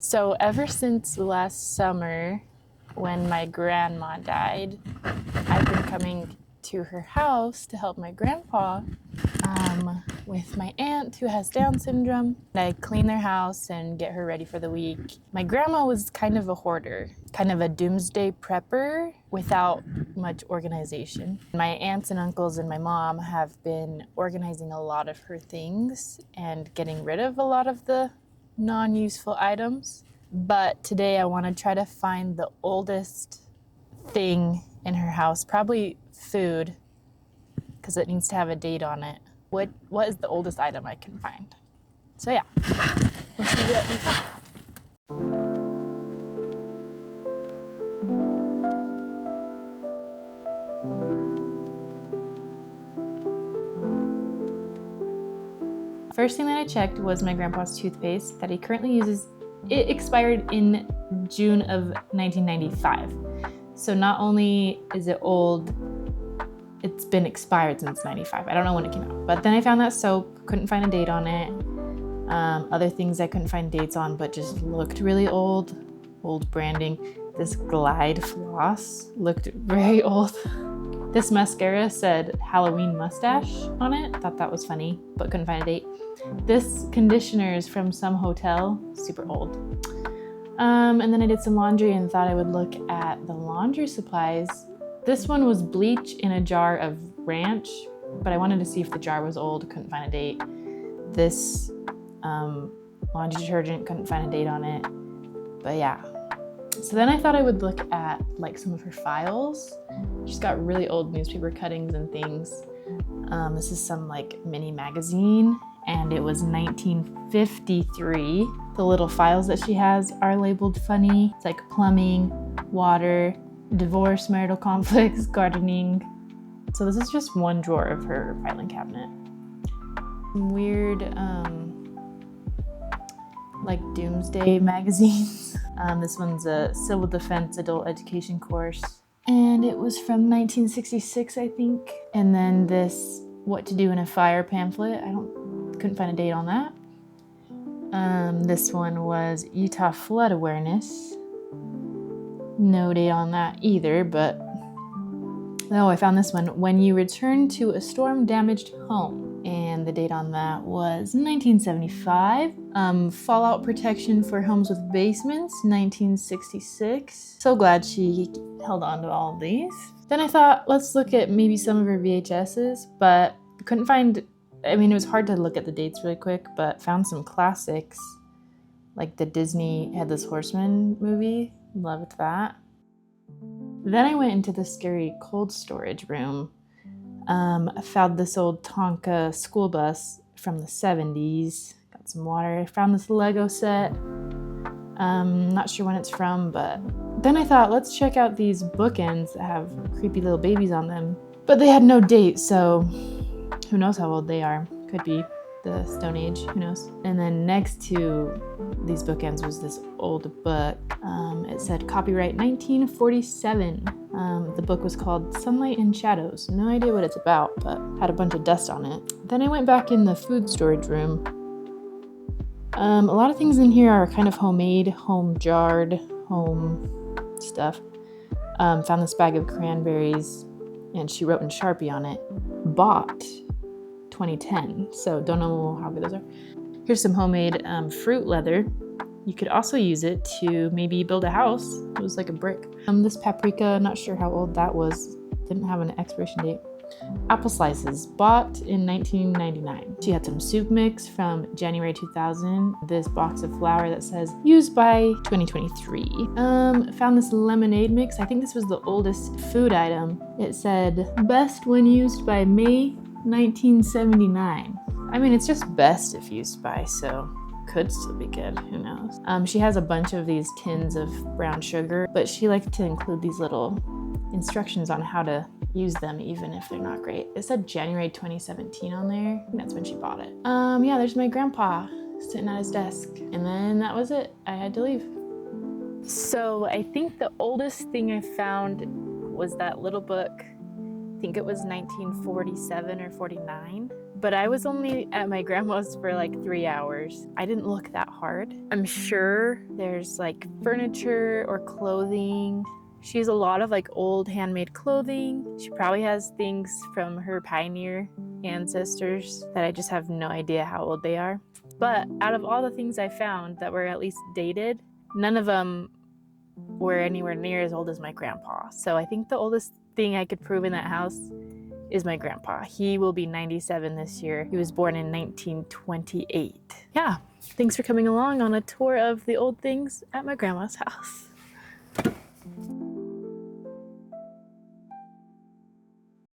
So ever since last summer, when my grandma died, I've been coming to her house to help my grandpa with my aunt who has Down syndrome. I clean their house and get her ready for the week. My grandma was kind of a hoarder, kind of a doomsday prepper without much organization. My aunts and uncles and my mom have been organizing a lot of her things and getting rid of a lot of the non-useful items. But today I want to try to find the oldest thing in her house, probably food, because it needs to have a date on it. What is the oldest item I can find? So yeah, let's see what we find. First thing that I checked was my grandpa's toothpaste that he currently uses. It expired in June of 1995. So not only is it old, it's been expired since 95. I don't know when it came out. But then I found that soap, couldn't find a date on it. Other things I couldn't find dates on, but just looked really old branding. This Glide floss looked very old. This mascara said Halloween mustache on it. Thought that was funny, but couldn't find a date. This conditioner is from some hotel, super old. And then I did some laundry and thought I would look at the laundry supplies. This one was bleach in a jar of ranch, but I wanted to see if the jar was old, couldn't find a date. This laundry detergent, couldn't find a date on it, but yeah. So then I thought I would look at like some of her files. She's got really old newspaper cuttings and things. This is some like mini magazine, and it was 1953. The little files that she has are labeled funny. It's like plumbing, water, divorce, marital conflicts, gardening. So this is just one drawer of her filing cabinet. Weird, like doomsday magazines. This one's a civil defense adult education course. And it was from 1966, I think. And then this What to Do in a Fire pamphlet. Couldn't find a date on that. This one was Utah flood awareness. No date on that either, but oh, I found this one. When you return to a storm-damaged home. And the date on that was 1975. Fallout protection for homes with basements, 1966. So glad she held on to all of these. Then I thought, let's look at maybe some of her VHSs, but couldn't find, it was hard to look at the dates really quick, but found some classics, like the Disney Headless Horseman movie. Loved that. Then I went into the scary cold storage room. I found this old Tonka school bus from the 70s. Got some water. I found this Lego set. Not sure when it's from, but then I thought, let's check out these bookends that have creepy little babies on them. But they had no date, so who knows how old they are. Could be the Stone Age, who knows. And then next to these bookends was this old book. It said copyright 1947. The book was called Sunlight and Shadows. No idea what it's about, but had a bunch of dust on it. Then I went back in the food storage room. A lot of things in here are kind of homemade, home jarred, home stuff. Found this bag of cranberries, and she wrote in Sharpie on it, bought 2010. So don't know how good those are. Here's some homemade fruit leather. You could also use it to maybe build a house. It was like a brick. This paprika, not sure how old that was. Didn't have an expiration date. Apple slices, bought in 1999. She had some soup mix from January 2000. This box of flour that says used by 2023. Found this lemonade mix. I think this was the oldest food item. It said best when used by May 1979. It's just best if used by, so could still be good, who knows. She has a bunch of these tins of brown sugar, but she liked to include these little instructions on how to use them even if they're not great. It said January 2017 on there. I think that's when she bought it. Yeah, there's my grandpa sitting at his desk. And then that was it. I had to leave. So I think the oldest thing I found was that little book. I think it was 1947 or 49. but I was only at my grandma's for like 3 hours. I didn't look that hard. I'm sure there's like furniture or clothing. She has a lot of like old handmade clothing. She probably has things from her pioneer ancestors that I just have no idea how old they are. But out of all the things I found that were at least dated, none of them were anywhere near as old as my grandpa. So I think the oldest thing I could prove in that house is my grandpa. He will be 97 this year. He was born in 1928. Yeah, thanks for coming along on a tour of the old things at my grandma's house.